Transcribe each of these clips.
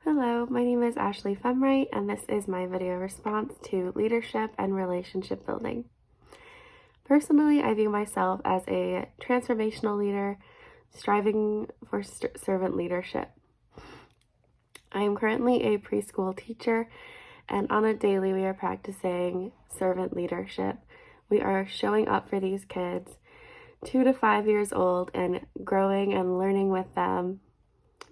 Hello, my name is Ashley Femright, and this is my video response to leadership and relationship building. Personally, I view myself as a transformational leader striving for servant leadership. I am currently a preschool teacher, and on a daily we are practicing servant leadership. We are showing up for these kids, 2 to 5 years old, and growing and learning with them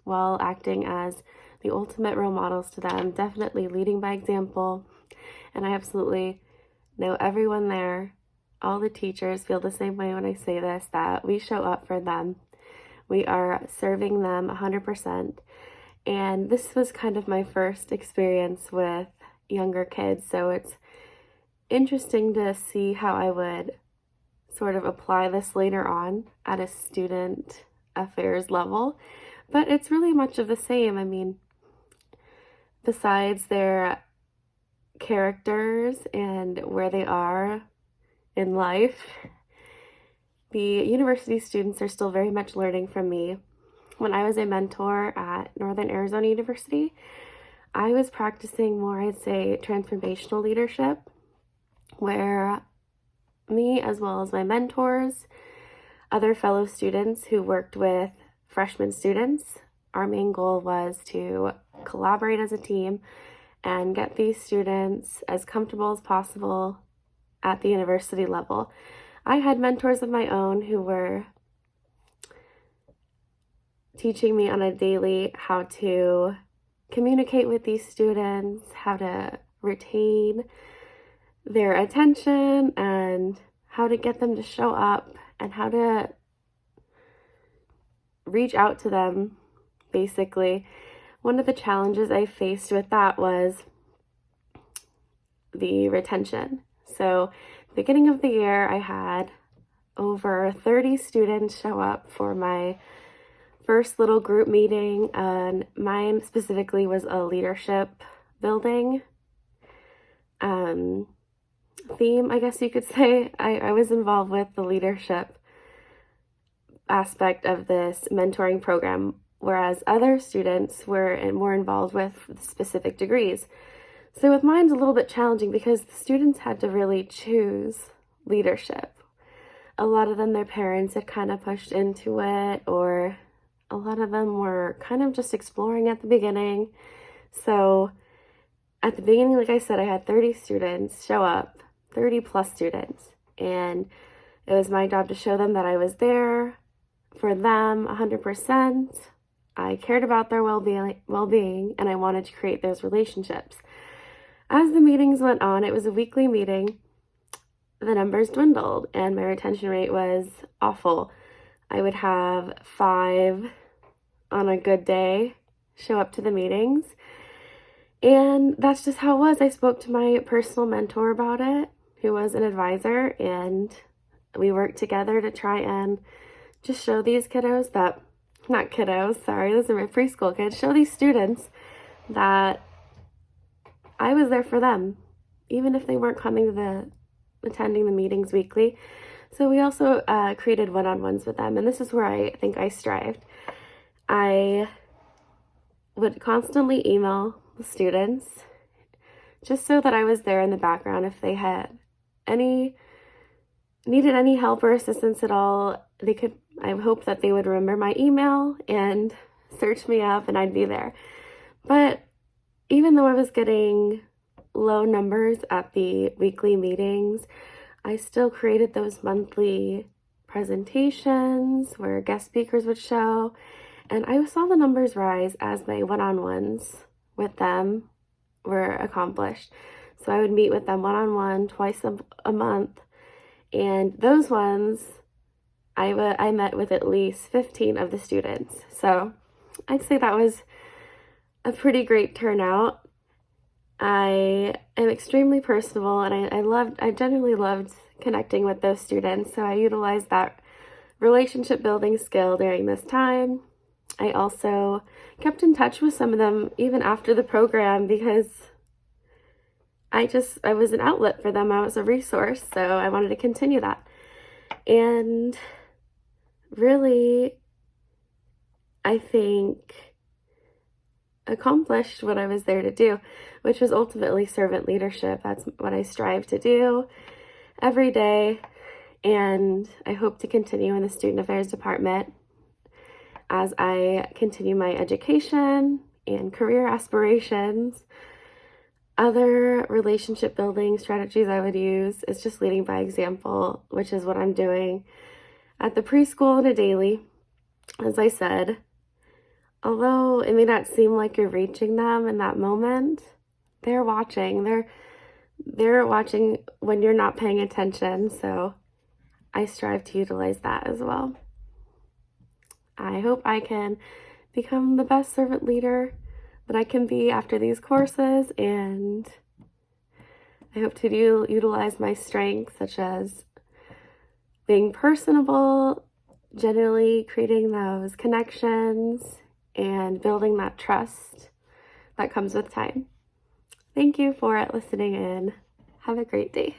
while acting as the ultimate role models to them, definitely leading by example. And I absolutely know everyone there, all the teachers feel the same way when I say this, that we show up for them. We are serving them 100%. And this was kind of my first experience with younger kids, so it's interesting to see how I would sort of apply this later on at a student affairs level. But it's really much of the same. I mean, besides their characters and where they are in life, the university students are still very much learning from me. When I was a mentor at Northern Arizona University, I was practicing more, I'd say, transformational leadership, where me, as well as my mentors, other fellow students who worked with freshman students, our main goal was to collaborate as a team and get these students as comfortable as possible at the university level. I had mentors of my own who were teaching me on a daily how to communicate with these students, how to retain their attention, and how to get them to show up, and how to reach out to them, basically. One of the challenges I faced with that was the retention. So, beginning of the year, I had over 30 students show up for my first little group meeting, and mine specifically was a leadership building theme, I guess you could say. I was involved with the leadership aspect of this mentoring program, whereas other students were more involved with specific degrees. So with mine's a little bit challenging because the students had to really choose leadership. A lot of them, their parents had kind of pushed into it, or a lot of them were kind of just exploring at the beginning. So at the beginning, like I said, I had 30 students show up, 30 plus students, and it was my job to show them that I was there for them 100%. I cared about their well-being, and I wanted to create those relationships. As the meetings went on, it was a weekly meeting, the numbers dwindled, and my retention rate was awful. I would have 5 on a good day show up to the meetings, and that's just how it was. I spoke to my personal mentor about it, who was an advisor, and we worked together to try and just show these kiddos that, not kiddos, sorry, those are my preschool kids, show these students that I was there for them, even if they weren't attending the meetings weekly. So we also created one-on-ones with them, and this is where I think I strived. I would constantly email the students just so that I was there in the background if they had needed any help or assistance at all. I hope that they would remember my email and search me up, and I'd be there. But even though I was getting low numbers at the weekly meetings, I still created those monthly presentations where guest speakers would show, and I saw the numbers rise as my one-on-ones with them were accomplished. So I would meet with them one-on-one twice a month, and those ones I met with at least 15 of the students. So I'd say that was a pretty great turnout. I am extremely personable, and I genuinely loved connecting with those students, so I utilized that relationship building skill during this time. I also kept in touch with some of them even after the program because I was an outlet for them. I was a resource, so I wanted to continue that. And really, I think accomplished what I was there to do, which was ultimately servant leadership. That's what I strive to do every day, and I hope to continue in the Student Affairs Department as I continue my education and career aspirations. Other relationship building strategies I would use is just leading by example, which is what I'm doing at the preschool on a daily. As I said, although it may not seem like you're reaching them in that moment, they're watching. They're watching when you're not paying attention, so I strive to utilize that as well. I hope I can become the best servant leader that I can be after these courses, and I hope to utilize my strengths, such as being personable, generally creating those connections, and building that trust that comes with time. Thank you for listening in. Have a great day.